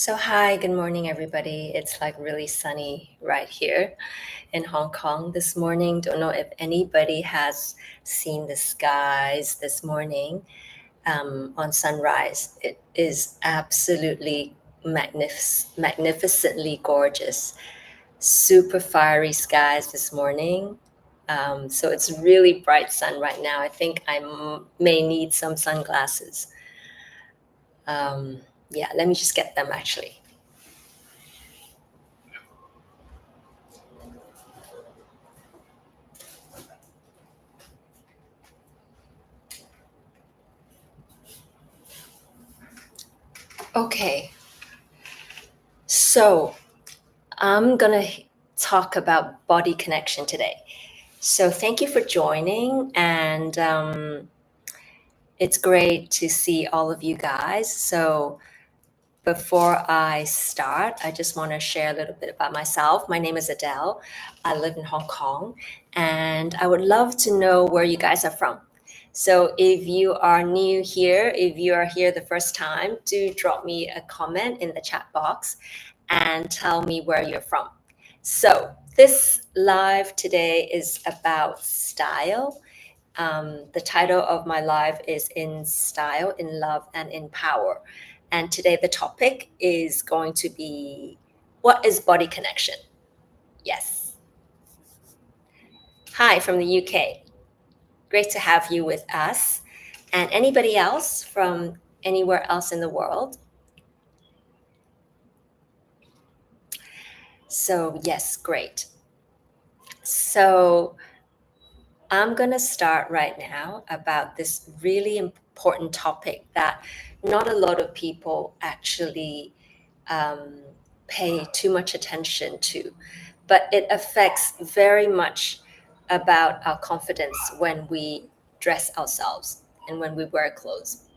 Hi, good morning, everybody. It's like really sunny right here in Hong Kong this morning. Don't know if anybody has seen the skies this morning on sunrise. It is absolutely magnificently gorgeous. Super fiery skies this morning. So it's really bright sun right now. I think I may need some sunglasses. Yeah, let me just get them actually. Okay, so I'm gonna talk about body connection today. So thank you for joining, and it's great to see all of you guys. So before I start, I just want to share a little bit about myself. My name is Adele. I live in Hong Kong, and I would love to know where you guys are from. So if you are new here, if you are here the first time, do drop me a comment in the chat box and tell me where you're from. So this live today is about style. The title of my live is In Style, in Love, and in Power. And today the topic is going to be, what is body connection? Yes. Hi from the UK. Great to have you with us. And anybody else from anywhere else in the world? So yes, great. So I'm going to start right now about this really important topic that not a lot of people actually pay too much attention to, but it affects very much about our confidence when we dress ourselves and when we wear clothes.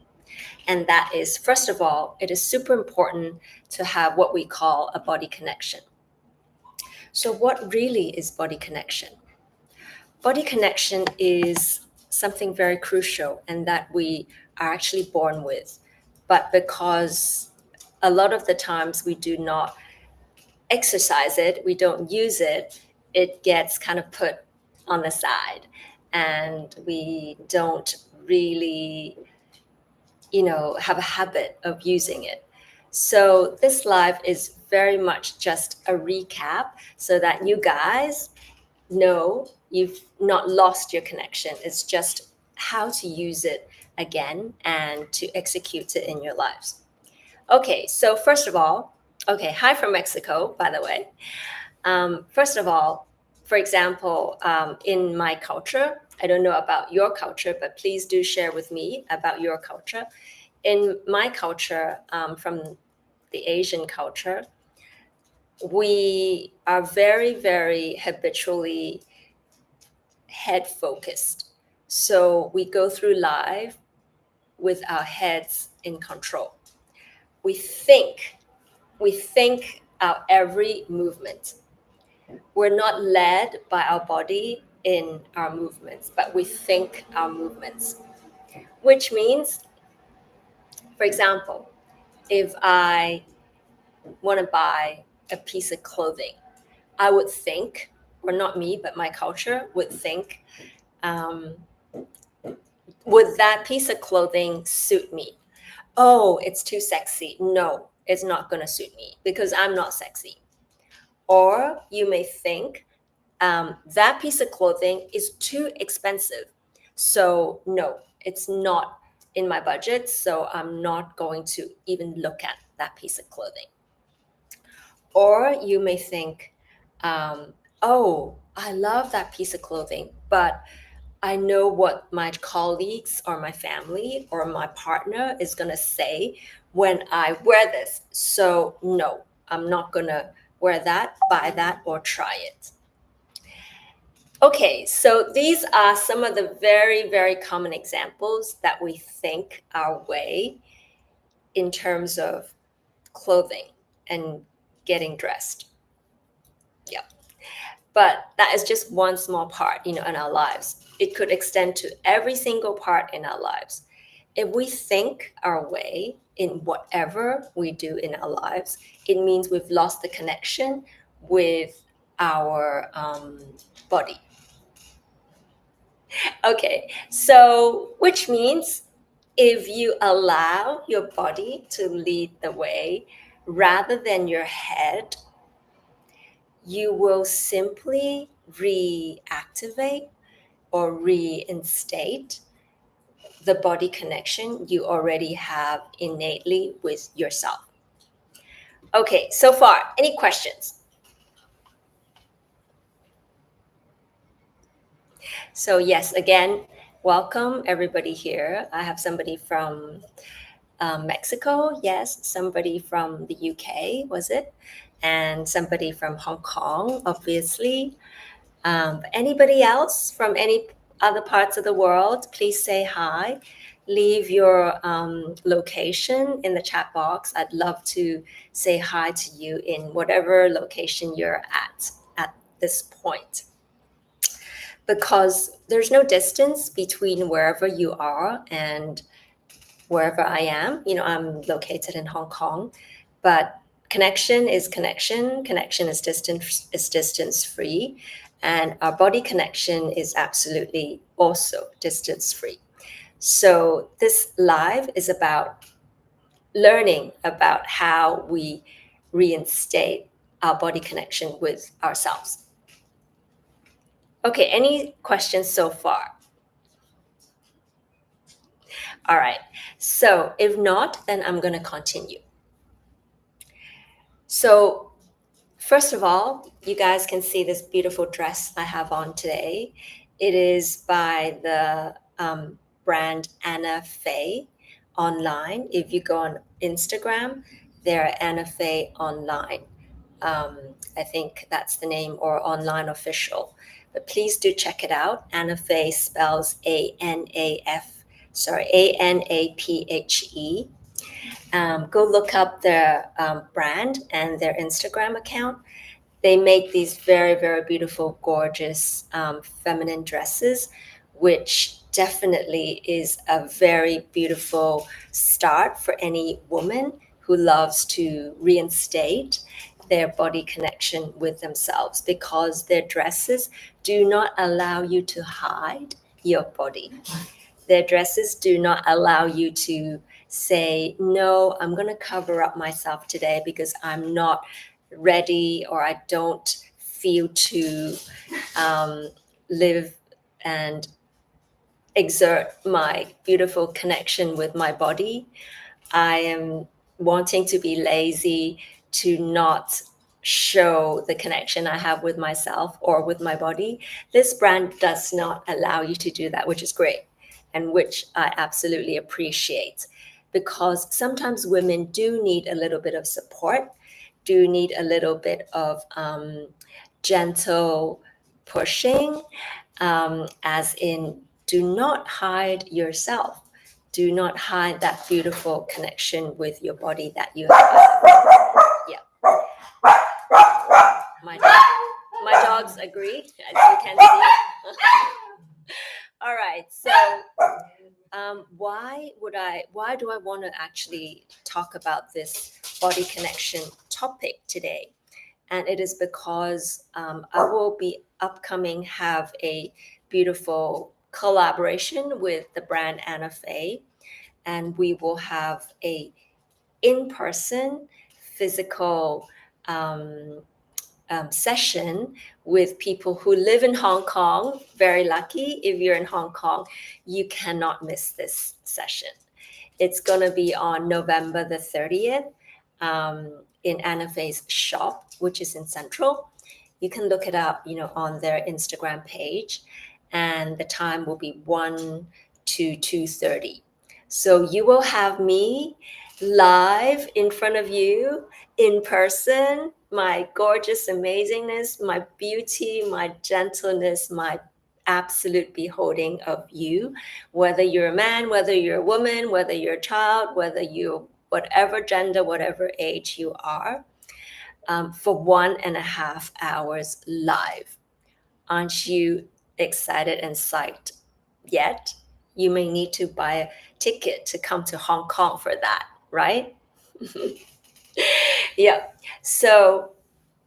And that is, first of all, it is super important to have what we call a body connection. So, what really is body connection? Body connection is something very crucial and that we are actually born with. But because a lot of the times we do not exercise it, we don't use it, it gets kind of put on the side and we don't really, have a habit of using it. So this live is very much just a recap so that you guys know you've not lost your connection. It's just how to use it again and to execute it in your lives. Okay, so first of all, hi from Mexico, by the way. First of all, for example, in my culture, I don't know about your culture, but please do share with me about your culture. In my culture, from the Asian culture, we are very, very habitually head focused. So we go through life with our heads in control. We think our every movement. We're not led by our body in our movements, but we think our movements. Which means, for example, if I want to buy a piece of clothing, I would think, or not me, but my culture would think, would that piece of clothing suit me? Oh, it's too sexy. No, it's not going to suit me because I'm not sexy. Or you may think that piece of clothing is too expensive. So, no, it's not in my budget. So, I'm not going to even look at that piece of clothing. Or you may think, oh, I love that piece of clothing, but I know what my colleagues or my family or my partner is going to say when I wear this. So, no, I'm not going to wear that, buy that, or try it. Okay, so these are some of the very, very common examples that we think our way in terms of clothing and getting dressed. Yeah. But that is just one small part, in our lives. It could extend to every single part in our lives. if we think our way in whatever we do in our lives, it means we've lost the connection with our body. Okay, so which means if you allow your body to lead the way rather than your head, you will simply reactivate or reinstate the body connection you already have innately with yourself. Okay, so far, any questions? So, yes, again, welcome everybody here. I have somebody from Mexico, yes, somebody from the UK, was it? And somebody from Hong Kong, obviously. Anybody else from any other parts of the world, please say hi. Leave your location in the chat box. I'd love to say hi to you in whatever location you're at this point. Because there's no distance between wherever you are and wherever I am. You know, I'm located in Hong Kong, but connection is connection. Connection is distance free, and our body connection is absolutely also distance free. So this live is about learning about how we reinstate our body connection with ourselves. Okay, any questions so far? All right. So if not, then I'm going to continue. So first of all, you guys can see this beautiful dress I have on today. It is by the brand Anna Faye online. If you go on Instagram, they're Anna Faye online. I think that's the name, or online official. But please do check it out. Anna Faye spells ANAPHE. Go look up their brand and their Instagram account. They make these very, very beautiful, gorgeous feminine dresses, which definitely is a very beautiful start for any woman who loves to reinstate their body connection with themselves, because their dresses do not allow you to hide your body. Their dresses do not allow you to say, no, I'm going to cover up myself today because I'm not ready, or I don't feel to live and exert my beautiful connection with my body. I am wanting to be lazy, to not show the connection I have with myself or with my body. This brand does not allow you to do that, which is great, and which I absolutely appreciate, because sometimes women do need a little bit of support, do need a little bit of gentle pushing, as in, do not hide yourself. Do not hide that beautiful connection with your body that you have. Yeah. My dogs agree, as you can see. All right. So why do I want to actually talk about this body connection topic today? And it is because I will be upcoming have a beautiful collaboration with the brand Anna Faye, and we will have a in-person physical session with people who live in Hong Kong. Very lucky. If you're in Hong Kong, you cannot miss this session. It's going to be on November the 30th in Anna Faye's shop, which is in Central. You can look it up, on their Instagram page, and the time will be 1 to 2:30. So you will have me live in front of you in person, my gorgeous amazingness, my beauty, my gentleness, my absolute beholding of you, whether you're a man, whether you're a woman, whether you're a child, whether you're whatever gender, whatever age you are, for 1.5 hours live. Aren't you excited and psyched yet? You may need to buy a ticket to come to Hong Kong for that, right? Yeah. So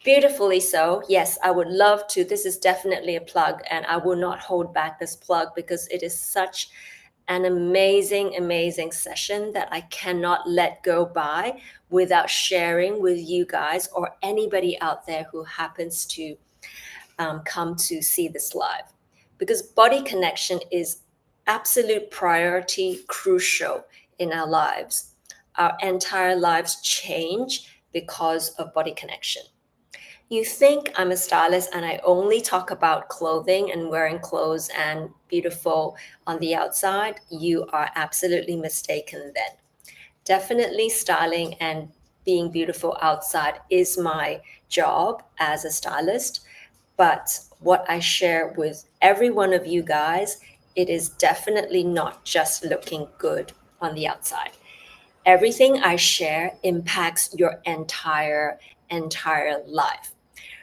beautifully so. Yes, I would love to. This is definitely a plug, and I will not hold back this plug because it is such an amazing, amazing session that I cannot let go by without sharing with you guys or anybody out there who happens to come to see this live. Because body connection is absolute priority, crucial in our lives. Our entire lives change because of body connection. You think I'm a stylist and I only talk about clothing and wearing clothes and beautiful on the outside. You are absolutely mistaken then. Definitely styling and being beautiful outside is my job as a stylist. But what I share with every one of you guys, it is definitely not just looking good on the outside. Everything I share impacts your entire life,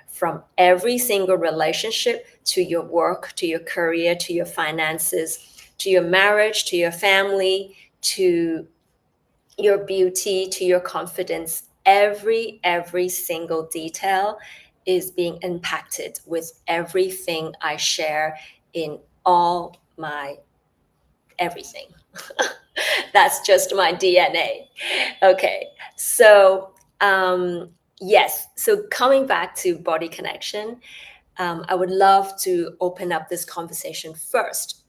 from every single relationship to your work, to your career, to your finances, to your marriage, to your family, to your beauty, to your confidence. Every single detail is being impacted with everything I share in all my everything. That's just my DNA. Okay. So, yes. So, coming back to body connection, I would love to open up this conversation first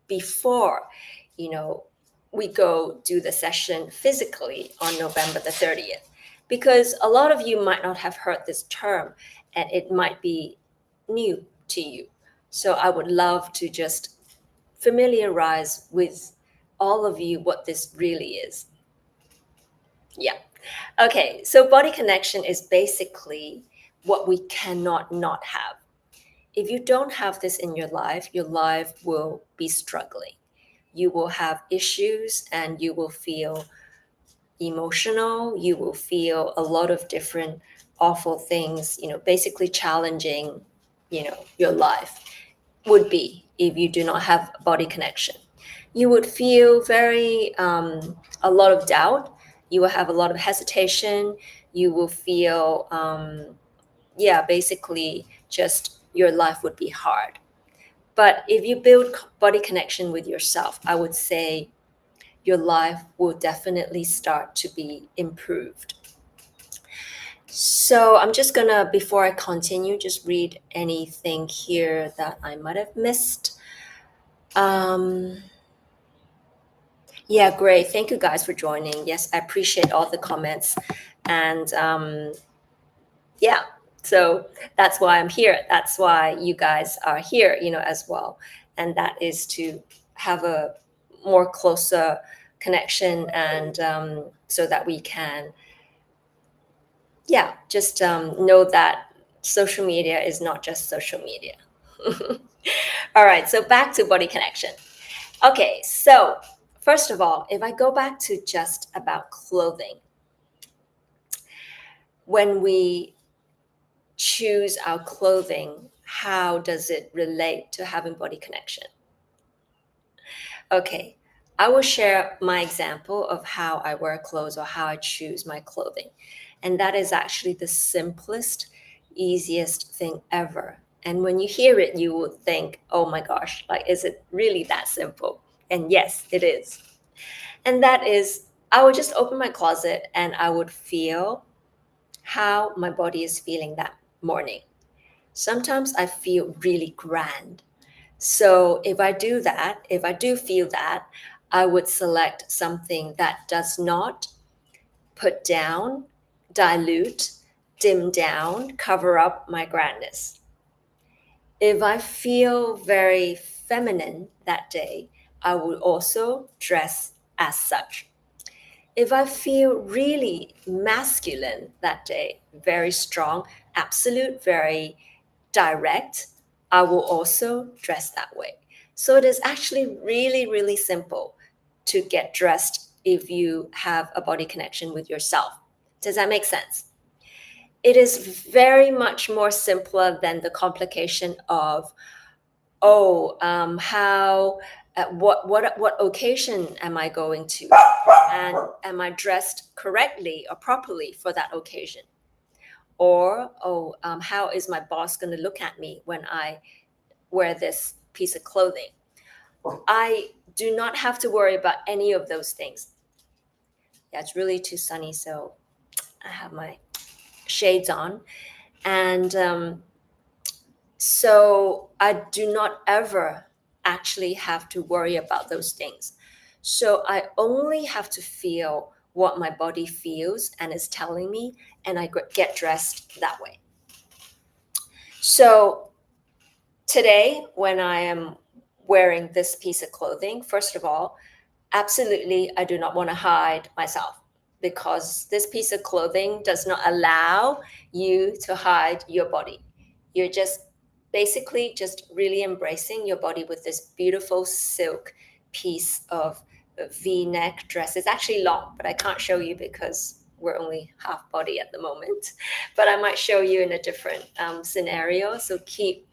before, you know, we go do the session physically on November the 30th. Because a lot of you might not have heard this term and it might be new to you. So I would love to just familiarize with all of you what this really is. Yeah. Okay. So body connection is basically what we cannot not have. If you don't have this in your life will be struggling. You will have issues and you will feel emotional. You will feel a lot of different awful things, basically challenging, your life would be if you do not have body connection. You would feel a lot of doubt. You will have a lot of hesitation. You will feel, basically just your life would be hard. But if you build body connection with yourself, I would say your life will definitely start to be improved. So I'm just gonna, before I continue, just read anything here that I might have missed. Yeah, great. Thank you guys for joining. Yes, I appreciate all the comments. And yeah, so that's why I'm here. That's why you guys are here, as well. And that is to have a more closer connection and so that we can, just know that social media is not just social media. All right, so back to body connection. Okay, so first of all, if I go back to just about clothing, when we choose our clothing, how does it relate to having body connection? Okay, I will share my example of how I wear clothes or how I choose my clothing. And that is actually the simplest, easiest thing ever. And when you hear it, you will think, oh my gosh, like, is it really that simple? And yes, it is. And that is, I would just open my closet and I would feel how my body is feeling that morning. Sometimes I feel really grand. So if I do that, if I do feel that, I would select something that does not put down, dilute, dim down, cover up my grandness. If I feel very feminine that day, I would also dress as such. If I feel really masculine that day, very strong, absolute, very direct, I will also dress that way. So it is actually really, really simple to get dressed if you have a body connection with yourself. Does that make sense? It is very much more simpler than the complication of, how what occasion am I going to, and am I dressed correctly or properly for that occasion? Or how is my boss going to look at me when I wear this piece of clothing? I do not have to worry about any of those things. Yeah, it's really too sunny, so I have my shades on. And so I do not ever actually have to worry about those things. So I only have to feel what my body feels and is telling me, and I get dressed that way. So today, when I am wearing this piece of clothing, first of all, absolutely, I do not want to hide myself, because this piece of clothing does not allow you to hide your body. You're just basically just really embracing your body with this beautiful silk piece of V-neck dress. It's actually long, but I can't show you because we're only half body at the moment. But I might show you in a different scenario. So keep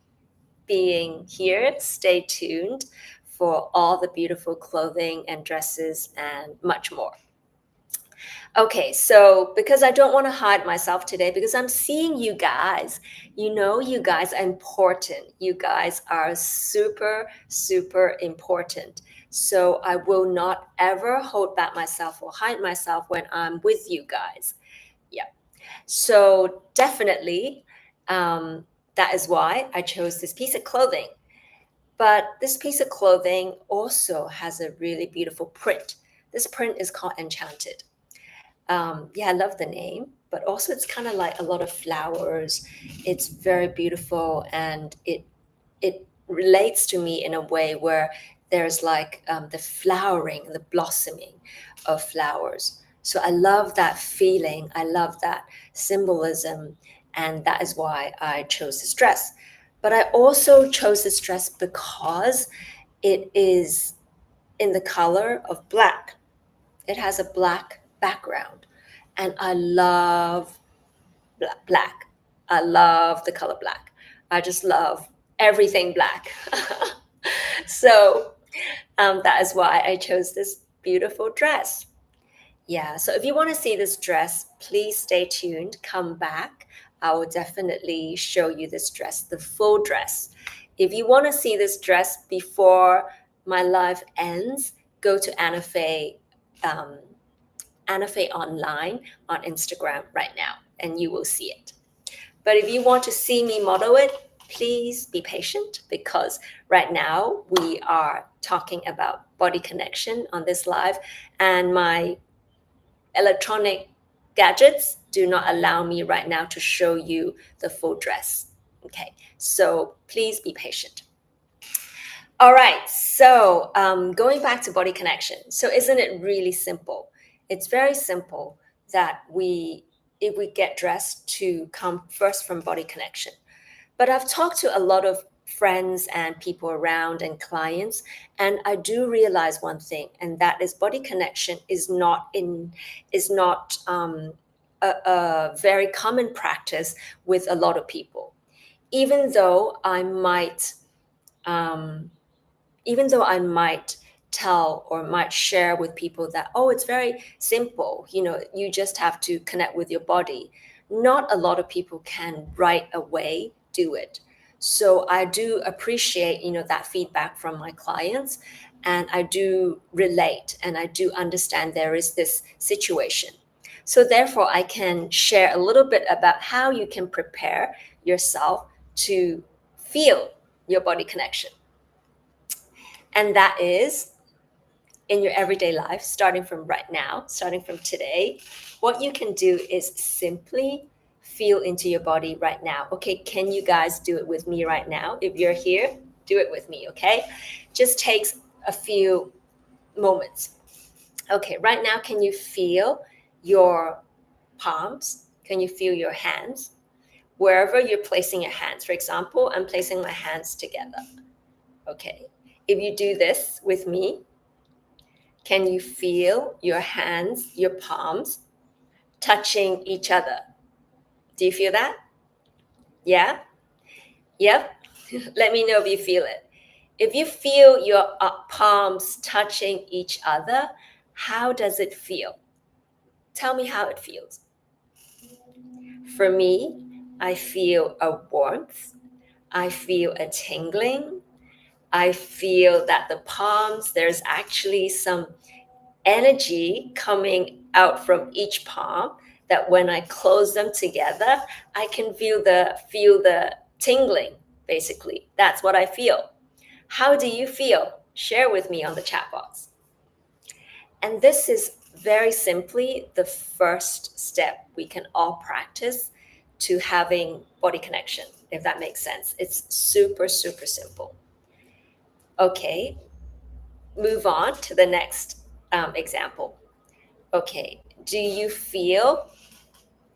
being here. Stay tuned for all the beautiful clothing and dresses and much more. Okay, so because I don't want to hide myself today, because I'm seeing you guys, you guys are important. You guys are super, super important. So I will not ever hold back myself or hide myself when I'm with you guys. Yeah. So definitely, that is why I chose this piece of clothing. But this piece of clothing also has a really beautiful print. This print is called Enchanted. Yeah, I love the name, but also it's kind of like a lot of flowers. It's very beautiful, and it relates to me in a way where there's like the flowering, the blossoming of flowers. So I love that feeling. I love that symbolism, and that is why I chose this dress. But I also chose this dress because it is in the color of black. It has a black background, and I love black. I love the color black. I just love everything black. So that is why I chose this beautiful dress. Yeah, so if you want to see this dress, please stay tuned. Come back. I will definitely show you this dress, the full dress. If you want to see this dress before my live ends, go to Anna Faye Online on Instagram right now, and you will see it. But if you want to see me model it, please be patient, because right now we are talking about body connection on this live, and my electronic gadgets do not allow me right now to show you the full dress. Okay, so please be patient. All right, so going back to body connection. So isn't it really simple? It's very simple that if we get dressed, to come first from body connection. But I've talked to a lot of friends and people around and clients, and I do realize one thing, and that is body connection is not a very common practice with a lot of people. Even though I might um, tell or might share with people that, oh, it's very simple, you just have to connect with your body. Not a lot of people can right away do it. So I do appreciate, that feedback from my clients, and I do relate, and I do understand there is this situation. So therefore, I can share a little bit about how you can prepare yourself to feel your body connection. And that is in your everyday life, starting from right now, starting from today. What you can do is simply feel into your body right now. Okay, can you guys do it with me right now? If you're here, do it with me, okay? Just takes a few moments. Okay, right now, can you feel your palms? Can you feel your hands? Wherever you're placing your hands. For example, I'm placing my hands together. Okay, if you do this with me, can you feel your hands, your palms touching each other? Do you feel that? Yeah? Yep. Let me know if you feel it. If you feel your palms touching each other, how does it feel? Tell me how it feels. For me, I feel a warmth. I feel a tingling. I feel that the palms, there's actually some energy coming out from each palm that when I close them together, I can feel the tingling, basically. That's what I feel. How do you feel? Share with me on the chat box. And this is very simply the first step we can all practice to having body connection, if that makes sense. It's super, super simple. Okay, move on to the next example. Okay, do you feel,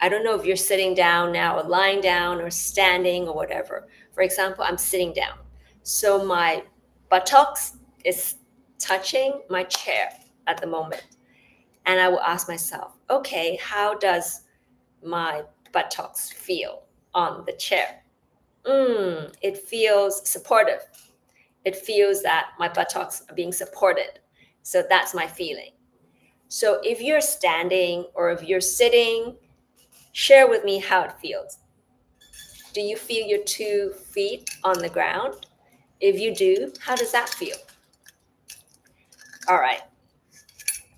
I don't know if you're sitting down now or lying down or standing or whatever. For example, I'm sitting down. So my buttocks is touching my chair at the moment. And I will ask myself, okay, how does my buttocks feel on the chair? It feels supportive. It feels that my buttocks are being supported. So that's my feeling. So if you're standing or if you're sitting, share with me how it feels. Do you feel your 2 feet on the ground? If you do, how does that feel? All right.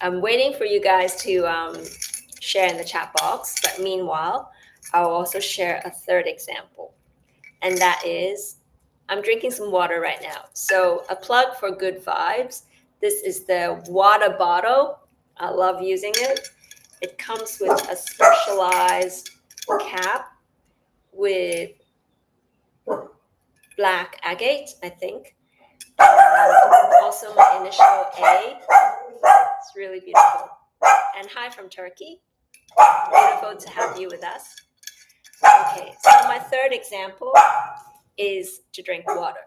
I'm waiting for you guys to share in the chat box, but meanwhile, I'll also share a third example. And that is, I'm drinking some water right now. So a plug for Good Vibes. This is the water bottle. I love using it. It comes with a specialized cap with black agate, I think. And also my initial A. It's really beautiful. And hi from Turkey. Beautiful to have you with us. Okay, so my third example is to drink water.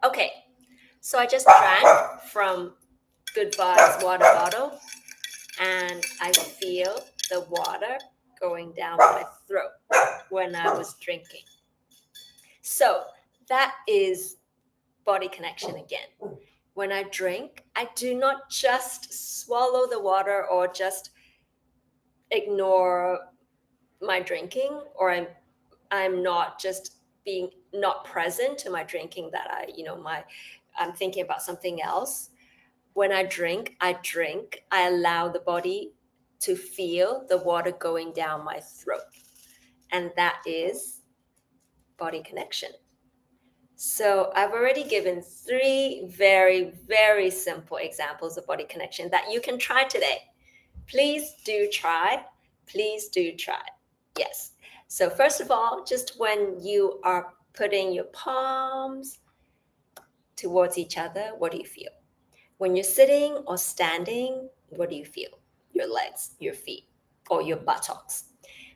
Okay, so I just drank from Good Vibes water bottle, and I feel the water going down my throat when I was drinking. So that is body connection again. When I drink, I do not just swallow the water or just ignore my drinking, or I'm not just being not present to my drinking, that I'm thinking about something else. When I drink, I allow the body to feel the water going down my throat. And that is body connection. So I've already given 3 very, very simple examples of body connection that you can try today. Please do try. Please do try. Yes. So first of all, just when you are putting your palms towards each other, what do you feel? When you're sitting or standing, what do you feel? Your legs, your feet, or your buttocks.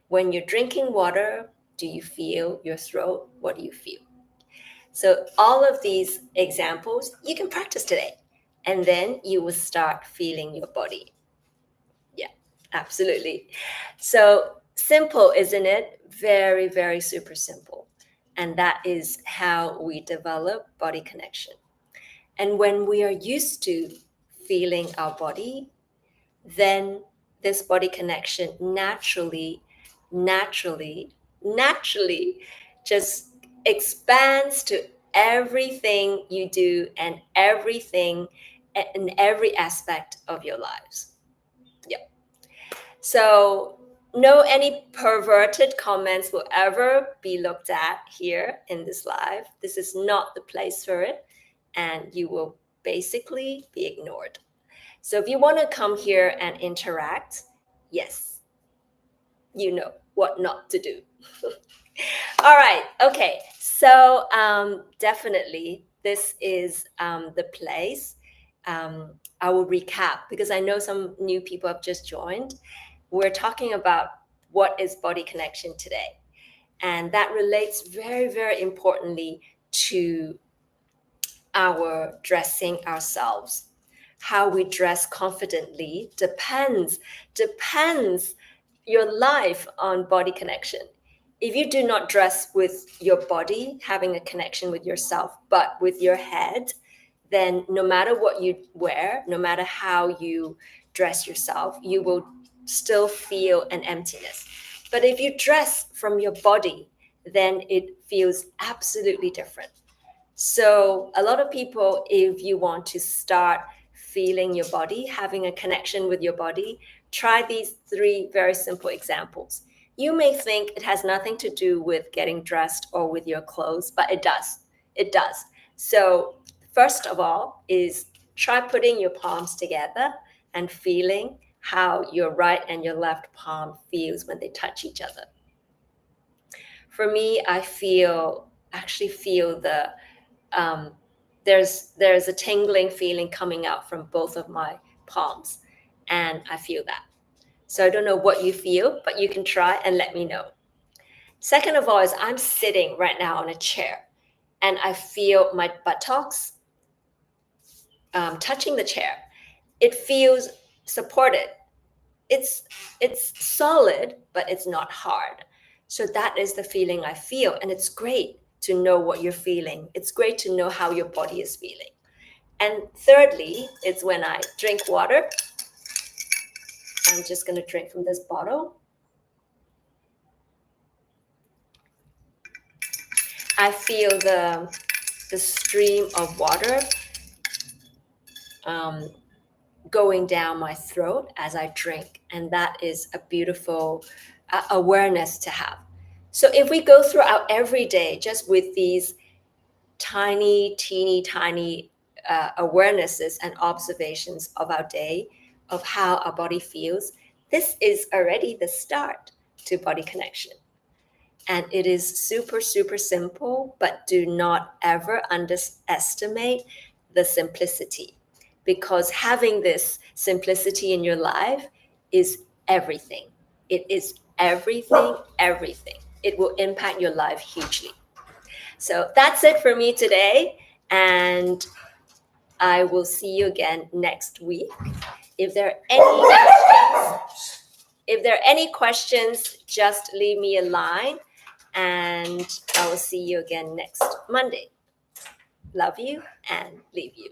When you're drinking water, do you feel your throat? What do you feel? So all of these examples you can practice today, and then you will start feeling your body. Yeah, absolutely. So simple, isn't it? Very, very super simple. And that is how we develop body connection. And when we are used to feeling our body, then this body connection naturally just expands to everything you do and everything in every aspect of your lives. Yeah. So no any perverted comments will ever be looked at here in this live. This is not the place for it, and you will basically be ignored. So if you want to come here and interact, yes, you know what not to do. All right. Okay. So definitely this is the place. I will recap because I know some new people have just joined. We're talking about what is body connection today. And that relates very, very importantly to our dressing ourselves. How we dress confidently depends your life on body connection. if you do not dress with your body, having a connection with yourself, but with your head, then no matter what you wear, no matter how you dress yourself, you will still feel an emptiness. But if you dress from your body, then it feels absolutely different. So, a lot of people, if you want to start feeling your body, having a connection with your body, try these three very simple examples. You may think it has nothing to do with getting dressed or with your clothes, but it does. It does. So, first of all, is try putting your palms together and feeling how your right and your left palm feels when they touch each other. For me, I actually feel there's a tingling feeling coming out from both of my palms, and I feel that. So I don't know what you feel, but you can try and let me know. Second of all is I'm sitting right now on a chair, and I feel my buttocks touching the chair. It feels supported. It's solid, but it's not hard. So that is the feeling I feel, and it's great to know what you're feeling. It's great to know how your body is feeling. And thirdly, it's when I drink water. I'm just going to drink from this bottle. I feel the stream of water going down my throat as I drink. And that is a beautiful awareness to have. So if we go throughout every day just with these tiny, teeny, tiny awarenesses and observations of our day, of how our body feels, this is already the start to body connection. And it is super, super simple, but do not ever underestimate the simplicity, because having this simplicity in your life is everything. It is everything, everything. It will impact your life hugely. So that's it for me today. And I will see you again next week. If there are any questions, just leave me a line, and I will see you again next Monday. Love you and leave you.